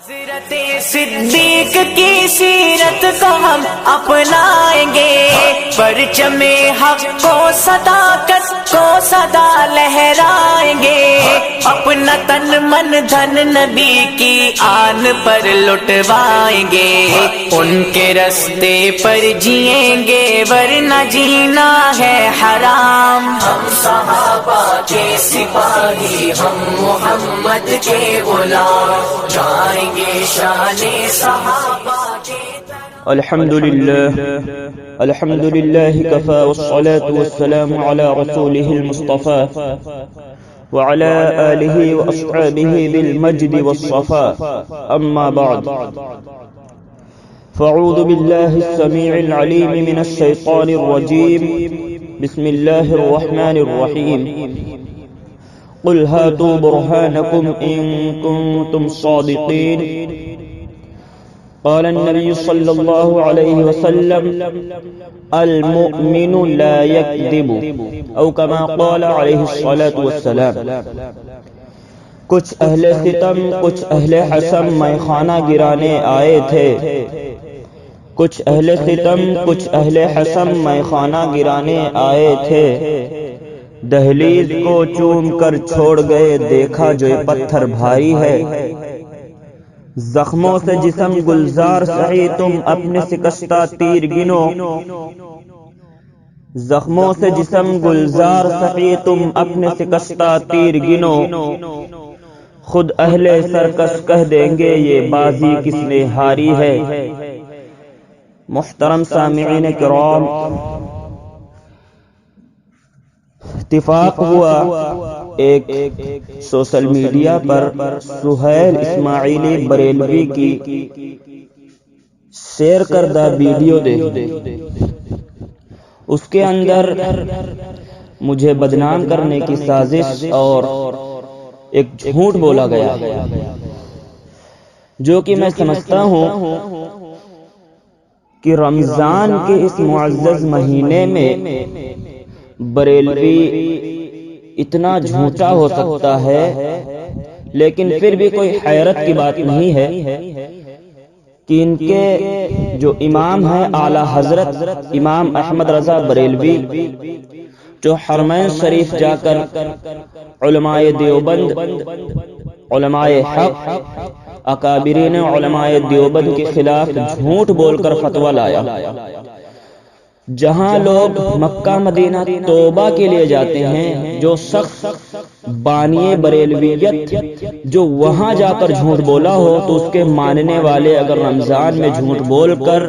حضرت صدیق کی سیرت کو ہم اپنائیں گے، پرچم حق کو صداقت کو صدا لہرائیں گے، اپنا تن من دھن نبی کی آن پر لٹوائیں گے، ان کے رستے پر جئیں گے ورنہ جینا ہے حرام۔ ہم صحابہ کے سپاہی، ہم محمد کے غلام، گائیں گے شان صحابہ کے۔ الحمد لله كفى والصلاة والسلام على رسوله المصطفى وعلى آله وأصحابه بالمجد والصفاء، أما بعد، فاعوذ بالله السميع العليم من الشيطان الرجيم، بسم الله الرحمن الرحيم، قل هاتوا برهانكم إن كنتم صادقين۔ قال النبي صلى الله عليه وسلم المؤمن لا يكذب، او كما قال عليه الصلاة والسلام۔ کچھ اہل ستم کچھ اہل حسم میخانہ گرانے آئے تھے، کچھ اہل ستم کچھ اہل حسم میخانہ گرانے آئے تھے، دہلیز کو چوم کر چھوڑ گئے، دیکھا جو یہ پتھر بھاری ہے۔ زخموں سے جسم گلزار سہی تم اپنے شکستہ تیر گنو، زخموں سے جسم گلزار سہی تم اپنے شکستہ تیر گنو، خود اہل سرکش کہہ دیں گے یہ بازی کس نے ہاری ہے۔ محترم سامعین کرام، اتفاق ہوا ایک سوشل میڈیا پر سہیل اسماعیلی بریلوی کی شیئر کردہ ویڈیو دیکھی، اس کے اندر مجھے بدنام کرنے کی سازش اور ایک جھوٹ بولا گیا، جو کہ میں سمجھتا ہوں کہ رمضان کے اس معزز مہینے میں بریلوی اتنا جھوٹا ہو سکتا ہے، لیکن پھر بھی کوئی حیرت کی بات نہیں ہے کہ ان کے جو امام ہیں اعلی حضرت امام احمد رضا بریلوی، جو حرمین شریف جا کر علماء دیوبند، علماء حق، اکابرین علماء دیوبند کے خلاف جھوٹ بول کر فتویٰ لایا، جہاں لوگ مکہ مدینہ توبہ کے لیے جاتے ہیں، جو شخص بانی بریلویت جو وہاں جا کر جھوٹ بولا ہو تو اس کے ماننے والے اگر رمضان میں جھوٹ بول کر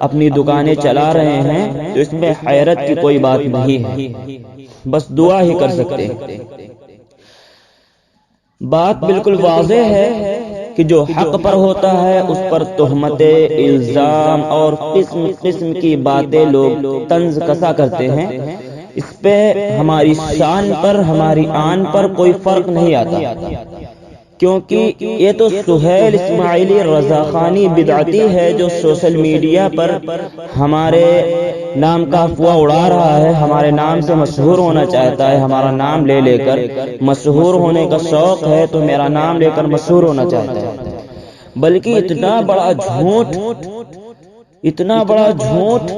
اپنی دکانیں چلا رہے ہیں تو اس میں حیرت کی کوئی بات نہیں ہے، بس دعا ہی کر سکتے ہیں۔ بات بالکل واضح ہے کہ جو حق پر ہوتا ہے اس پر تہمتیں، الزام اور قسم قسم کی باتیں لوگ طنز کسا کرتے ہیں، اس پہ ہماری شان پر، ہماری آن پر کوئی فرق نہیں آتا، کیونکہ یہ تو سہیل اسماعیلی رضا خانی بدعتی ہے جو سوشل میڈیا پر ہمارے نام کا افواہ اڑا رہا ہے، ہمارے نام سے مشہور ہونا چاہتا ہے، ہمارا نام لے لے کر مشہور ہونے کا شوق ہے تو میرا نام لے کر مشہور ہونا چاہتا ہے، بلکہ اتنا بڑا جھوٹ، اتنا بڑا جھوٹ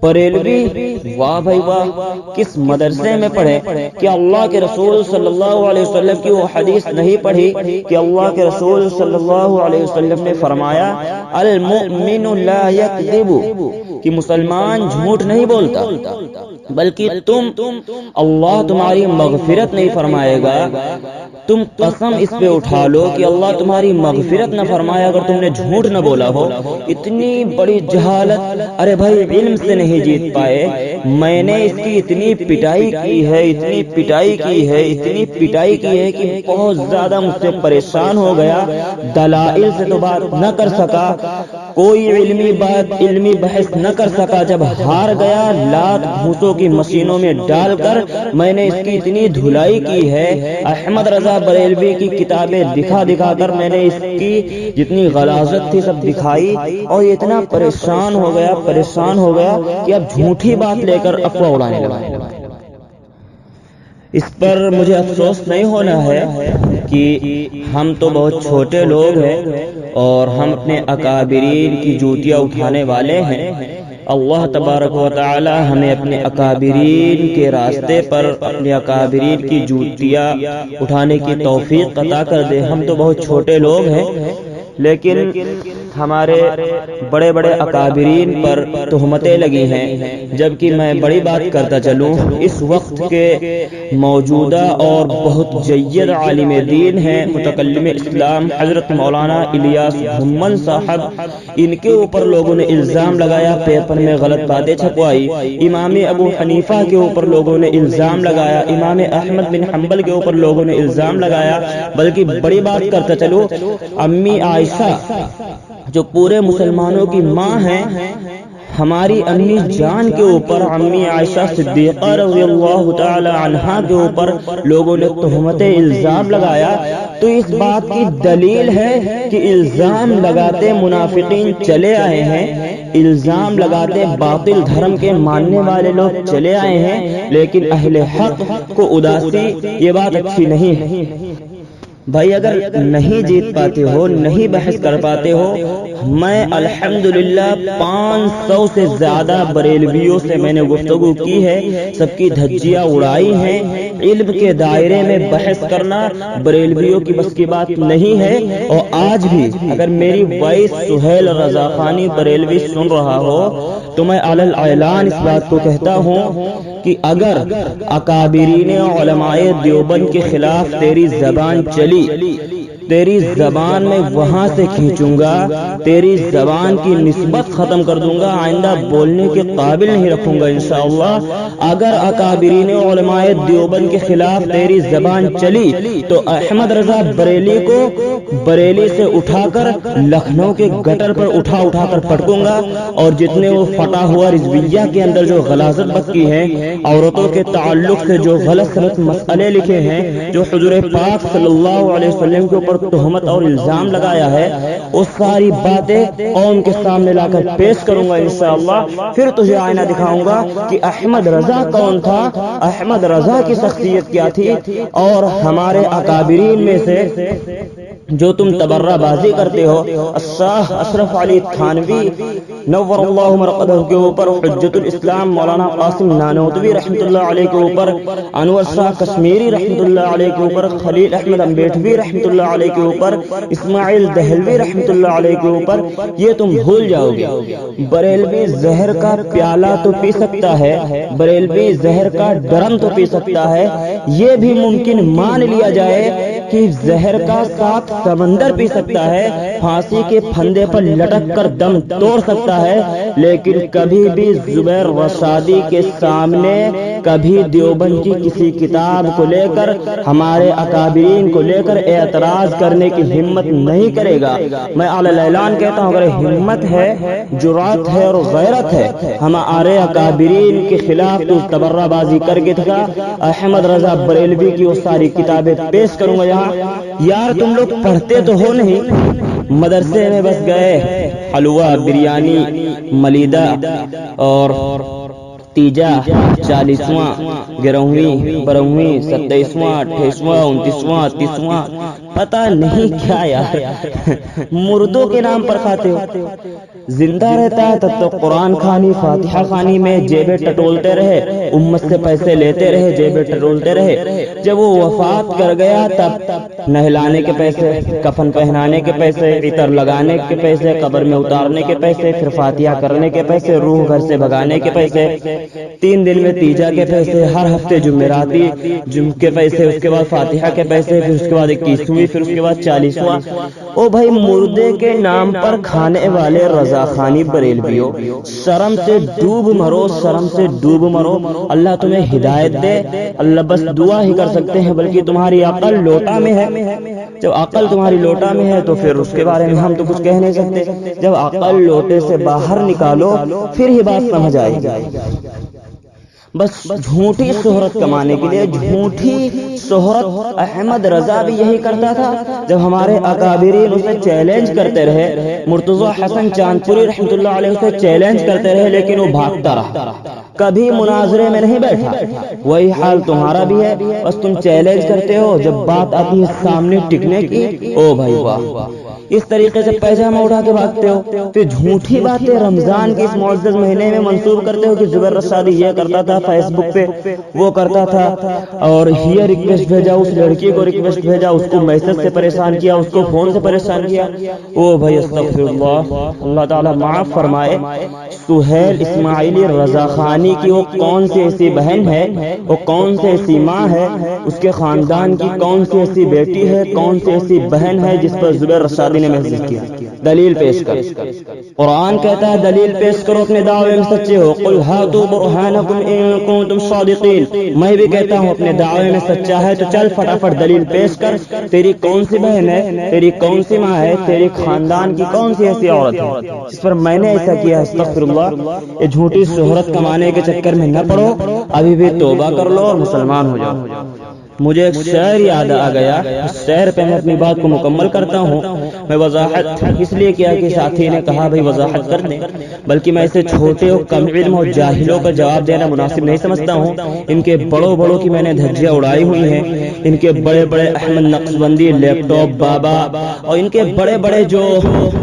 بریلوی، واہ بھائی واہ، کس مدرسے میں پڑھے کہ اللہ کے رسول صلی اللہ علیہ وسلم کی وہ حدیث نہیں پڑھی کہ اللہ کے رسول صلی اللہ علیہ وسلم نے فرمایا المؤمن لا یکذب، کہ مسلمان جھوٹ نہیں بولتا، بلکہ تم اللہ تمہاری مغفرت نہیں فرمائے گا، تم قسم اس پہ اٹھا لو کہ اللہ تمہاری مغفرت نہ فرمائے اگر تم نے جھوٹ نہ بولا ہو۔ اتنی بڑی جہالت، ارے بھائی علم سے نہیں جیت پائے، میں نے اس کی اتنی پٹائی کی ہے، اتنی پٹائی کی ہے، اتنی پٹائی کی ہے کہ بہت زیادہ مجھ سے پریشان ہو گیا، دلائل سے تو بات نہ کر سکا، کوئی علمی بات، علمی بحث نہ کر سکا، جب ہار گیا لات بھوسوں کی مشینوں میں ڈال کر میں نے اس کی اتنی دھلائی کی ہے، احمد رضا بریلوی کی کتابیں دکھا دکھا کر میں نے اس کی جتنی غلاظت تھی سب دکھائی، اور یہ اتنا پریشان ہو گیا کہ اب جھوٹی بات لے کر افواہ اڑانے لگا۔ اس پر مجھے افسوس نہیں ہونا ہے کہ ہم تو بہت چھوٹے لوگ ہیں اور ہم اپنے اکابرین کی جوتیاں اٹھانے والے ہیں۔ اللہ تبارک و تعالی ہمیں اپنے اکابرین کے راستے پر اپنے اکابرین کی جوتیاں اٹھانے کی توفیق عطا کر دے۔ ہم تو بہت چھوٹے لوگ ہیں لیکن ہمارے بڑے بڑے اکابرین پر تہمتیں لگی ہیں، جبکہ میں بڑی بات کرتا چلوں، اس وقت کے موجودہ اور بہت جید عالم دین ہیں متکلم اسلام حضرت مولانا الیاس بھمن صاحب، ان کے اوپر لوگوں نے الزام لگایا، پیپر میں غلط باتیں چھپوائی۔ امام ابو حنیفہ کے اوپر لوگوں نے الزام لگایا، امام احمد بن حنبل کے اوپر لوگوں نے الزام لگایا، بلکہ بڑی بات کرتا چلوں، امی عائشہ جو پورے مسلمانوں کی ماں ہیں، ہماری امی جان کے اوپر، امی عائشہ صدیقہ رضی اللہ تعالی عنہا کے اوپر لوگوں نے تہمت الزام لگایا، تو اس بات کی دلیل ہے کہ الزام لگاتے منافقین چلے آئے ہیں، الزام لگاتے باطل دھرم کے ماننے والے لوگ چلے آئے ہیں، لیکن اہل حق کو اداسی، یہ بات اچھی نہیں ہے۔ بھائی اگر نہیں جیت پاتے ہو، نہیں بحث کر پاتے ہو، میں الحمدللہ 500 سے زیادہ بریلویوں سے میں نے گفتگو کی ہے، سب کی دھجیاں اڑائی ہیں۔ علم کے دائرے میں بحث کرنا بریلویوں کی بس کی بات نہیں ہے، اور آج بھی اگر میری وائس سہیل رضا خانی بریلوی سن رہا ہو تو میں علی الاعلان اس بات کو کہتا ہوں کہ اگر اکابرین علماء دیوبند کے خلاف تیری زبان چلی، تیری زبان میں وہاں سے کھینچوں گا، تیری زبان کی نسبت ختم کر دوں گا، آئندہ بولنے کے قابل نہیں رکھوں گا انشاءاللہ۔ اگر اکابرین علماء دیوبند کے خلاف تیری زبان چلی تو احمد رضا بریلی کو بریلی سے اٹھا کر لکھنؤ کے گٹر پر اٹھا کر پٹکوں گا، اور جتنے وہ فٹا ہوا رضویہ کے اندر جو غلاظت بکی ہے، عورتوں کے تعلق سے جو غلط مسئلے لکھے ہیں، جو حضور پاک صلی اللہ علیہ وسلم کے اوپر تہمت اور الزام لگایا ہے، وہ ساری باتیں قوم کے سامنے لا کر پیش کروں گا انشاءاللہ۔ پھر تجھے آئینہ دکھاؤں گا کہ احمد رضا کون تھا، احمد رضا کی شخصیت کیا تھی، اور ہمارے اکابرین میں سے جو تم تبرہ بازی کرتے ہو، الشاہ اشرف علی تھانوی نور اللہ مرقدہ کے اوپر، حجت الاسلام مولانا قاسم نانوتوی رحمۃ اللہ علیہ کے اوپر، انور شاہ کشمیری رحمۃ اللہ علیہ کے اوپر، خلیل احمد امبیٹوی رحمۃ اللہ علیہ کے اوپر، اسماعیل دہلوی رحمۃ اللہ علیہ کے اوپر، یہ تم بھول جاؤ گے۔ بریلوی زہر کا پیالہ تو پی سکتا ہے، بریلوی زہر کا ڈرم تو پی سکتا ہے، یہ بھی ممکن مان لیا جائے کہ زہر کا ساتھ سمندر پی سکتا ہے، پھانسی کے پھندے پر لٹک کر دم توڑ سکتا ہے، لیکن کبھی بھی زبیر رشادی کے سامنے، کبھی دیوبند کی کسی کتاب کو لے کر، ہمارے اکابرین کو لے کر اعتراض کرنے کی ہمت نہیں کرے گا۔ میں علی الاعلان کہتا ہوں، اگر ہمت ہے، جرأت ہے اور غیرت ہے، ہمارے اکابرین کے خلاف تو تبرہ بازی کر کے تھا۔ احمد رضا بریلوی کی وہ ساری کتابیں پیش کروں گا یہاں۔ یار تم لوگ پڑھتے تو ہو نہیں، مدرسے میں بس گئے، حلوہ، بریانی، ملیدہ اور تیجا، 40واں، 11ویں، 12ویں، 27واں، 28واں، 29واں، 30واں، پتہ نہیں کیا یار، مردوں کے نام پر کھاتے ہو۔ زندہ رہتا ہے تب تو قرآن خوانی، فاتحہ خوانی میں جیبیں ٹٹولتے رہے، امت سے پیسے لیتے رہے، جیبیں ٹٹولتے رہے۔ جب وہ وفات کر گیا تب نہلانے کے پیسے، کفن پہنانے کے پیسے، عطر لگانے کے پیسے، قبر میں اتارنے کے پیسے، پھر فاتحہ کرنے کے پیسے، روح گھر سے بھگانے کے پیسے، 3 دن میں تیجا کے پیسے، ہر ہفتے جمعراتی کے پیسے، اس کے بعد فاتحہ کے پیسے، پھر اس کے بعد 21ویں، پھر اس کے بعد 40واں۔ او بھائی مردے کے نام پر کھانے والے رضا خانی بریلویوں، شرم سے ڈوب مرو، شرم سے ڈوب مرو۔ اللہ تمہیں ہدایت دے، اللہ بس دعا ہی کر سکتے ہیں، بلکہ تمہاری عقل لوٹا میں ہے۔ جب عقل تمہاری لوٹا میں ہے تو پھر اس کے بارے میں ہم تو کچھ کہہ نہیں سکتے۔ جب عقل لوٹے سے باہر نکالو پھر ہی بات سمجھ آئے گی۔ بس جھوٹی شہرت کمانے کے لیے، جھوٹی شہرت، احمد رضا بھی یہی کرتا تھا۔ جب ہمارے اکابرین اسے چیلنج کرتے رہے، مرتضی حسن چاندپوری رحمۃ اللہ علیہ اسے چیلنج کرتے رہے، لیکن وہ بھاگتا رہا۔ کبھی مناظرے میں نہیں بیٹھا. وہی حال تمہارا بھی ہے. بس تم چیلنج کرتے ہو، جب بات آتی ہے سامنے ٹکنے کی، او بھائی واہ، اس طریقے سے پیجامہ اٹھا کے بھاگتے ہو. پھر جھوٹی باتیں رمضان کے اس معزز مہینے میں منسوب کرتے ہو کہ زبیر رشادی یہ کرتا تھا، فیس بک پہ وہ کرتا تھا، اور یہ ریکویسٹ بھیجا، اس لڑکی کو ریکویسٹ بھیجا، اس کو میسج سے پریشان کیا، اس کو فون سے پریشان کیا. او بھائی استغفر اللہ، اللہ تعالیٰ معاف فرمائے. سہیل اسماعیلی رضا خانی کی وہ کون سی ایسی بہن ہے، وہ کون سی ایسی ماں ہے، اس کے خاندان کی کون سی ایسی بیٹی ہے، کون سی ایسی بہن ہے جس پر زبیر رشادی نے محض کیا؟ دلیل پیش کر. قرآن کہتا ہے دلیل پیش کرو اپنے دعوے میں سچے ہو. قل ہاتوا برہانکم ان کنتم صادقین. میں بھی کہتا ہوں اپنے دعوے میں سچا ہے تو چل فٹافٹ دلیل پیش کر. تیری کون سی بہن ہے، تیری کون سی ماں ہے، تیری خاندان کی کون سی ایسی عورت ہے جس پر میں نے ایسا کیا؟ استغفر اللہ. یہ جھوٹی شہرت کمانے کے چکر میں نہ پڑو، ابھی بھی توبہ کر لو اور مسلمان ہو جاؤ. مجھے ایک شعر یاد آ گیا، اس شعر پہ میں اپنی بات کو مکمل کرتا ہوں. میں وضاحت اس لیے کیا کہ ساتھی نے کہا بھائی وضاحت کر دیں، بلکہ میں اسے چھوٹے اور کم علم اور جاہلوں کا جواب دینا مناسب نہیں سمجھتا ہوں. ان کے بڑوں کی میں نے دھجیاں اڑائی ہوئی ہیں. ان کے بڑے احمد نقشبندی لیپ ٹاپ بابا، اور ان کے بڑے جو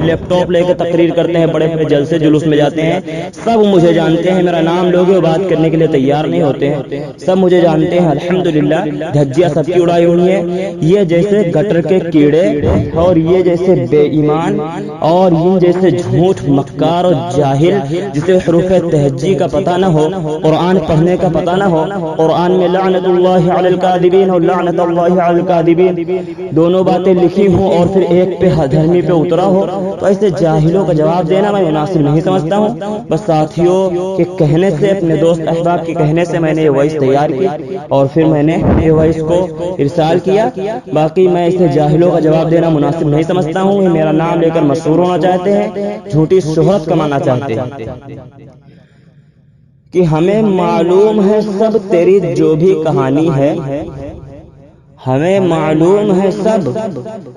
لیپ ٹاپ لے کے تقریر کرتے ہیں، بڑے جلسے جلوس میں جاتے ہیں، سب مجھے جانتے ہیں. میرا نام لوگے بات کرنے کے لیے تیار نہیں ہوتے ہیں. سب مجھے جانتے ہیں الحمدللہ. دھجیاں سب کی اڑائی ہوئی ہیں. یہ جیسے گٹر کے کیڑے، اور یہ جیسے بے ایمان، اور یہ جیسے جھوٹ مکار اور جاہل، جسے حروف تہجی کا پتہ نہ ہو، قرآن پڑھنے کا پتہ نہ ہو. قرآن میں لعنت اللہ علی الکاذبین اور لعنت اللہ علی الکاذبین دونوں باتیں لکھی ہوں، اور پھر ایک پہ دھرمی پہ اترا ہو، تو ایسے جاہلوں کا جواب دینا میں مناسب نہیں سمجھتا ہوں. بس ساتھیوں کے کہنے سے، اپنے دوست احباب کے کہنے سے میں نے یہ وائس تیار کی، اور پھر میں نے یہ وائس کو ارسال کیا. باقی میں اسے جاہلوں کا جواب دینا مناسب نہیں سمجھتا ہوں. یہ میرا نام لے کر مشہور ہونا چاہتے ہیں، جھوٹی شہرت کمانا چاہتے ہیں. کہ ہمیں معلوم ہے سب تیری جو بھی کہانی ہے، ہمیں معلوم ہے سب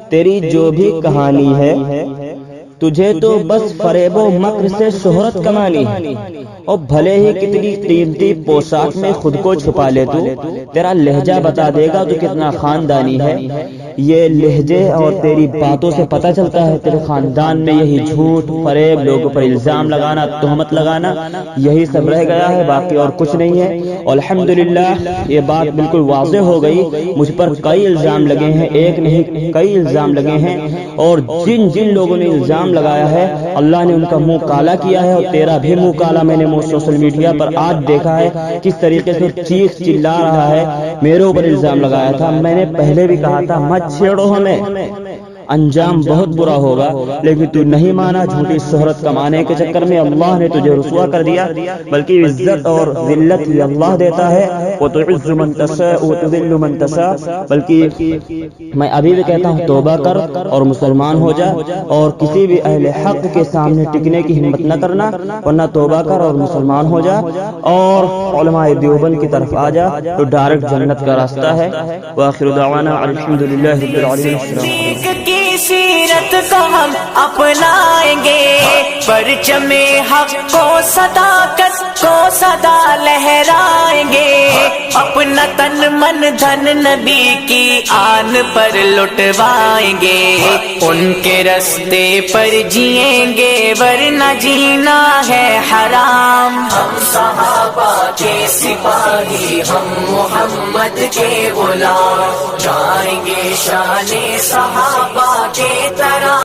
تیری جو بھی کہانی ہے، تجھے تو بس فریب و مکر سے شہرت کمانی ہے. اور بھلے ہی کتنی قیمتی پوشاک میں خود کو چھپا لے تو، تیرا لہجہ بتا دے گا تو کتنا خاندانی ہے. یہ لہجے اور تیری باتوں سے پتہ چلتا ہے تیرے خاندان میں یہی جھوٹ فریب، لوگوں پر الزام لگانا، تہمت لگانا، یہی سب رہ گیا ہے، باقی اور کچھ نہیں ہے. الحمدللہ یہ بات بالکل واضح ہو گئی. مجھ پر کئی الزام لگے ہیں، ایک نہیں کئی الزام لگے ہیں، اور جن لوگوں نے الزام لگایا ہے اللہ نے ان کا منہ کالا کیا ہے. اور تیرا بھی منہ کالا میں نے سوشل میڈیا پر آج دیکھا ہے کس طریقے سے چیخ چلا رہا ہے. میرے اوپر الزام لگایا تھا. میں نے پہلے بھی کہا تھا مت چھیڑو ہمیں، انجام بہت برا ہوگا، لیکن تو نہیں مانا. جھوٹی شہرت کمانے کے چکر میں اللہ نے تجھے رسوا کر دیا. بلکہ عزت اور ذلت یہ اللہ دیتا ہے، وتعز من تشاء وتذل من تشاء. بلکہ میں ابھی بھی کہتا ہوں توبہ کر اور مسلمان ہو جا، اور کسی بھی اہل حق کے سامنے ٹکنے کی ہمت نہ کرنا، ورنہ توبہ کر اور مسلمان ہو جا اور علماء دیوبند کی طرف آ جا تو ڈائریکٹ جنت کا راستہ ہے. وآخر دعوانا الحمدللہ رب العالمین. کی سیرت کو ہم اپنائیں گے، پرچم حق کو صداقت کو صدا لہرائیں گے. اپنا تن من دھن نبی کی آن پر لٹوائیں گے. ان کے رستے پر جئیں گے ورنہ جینا ہے حرام. ہم صحابہ کے سپاہی، ہم محمد کے غلام، گائیں گے شان صحابہ کے طرح.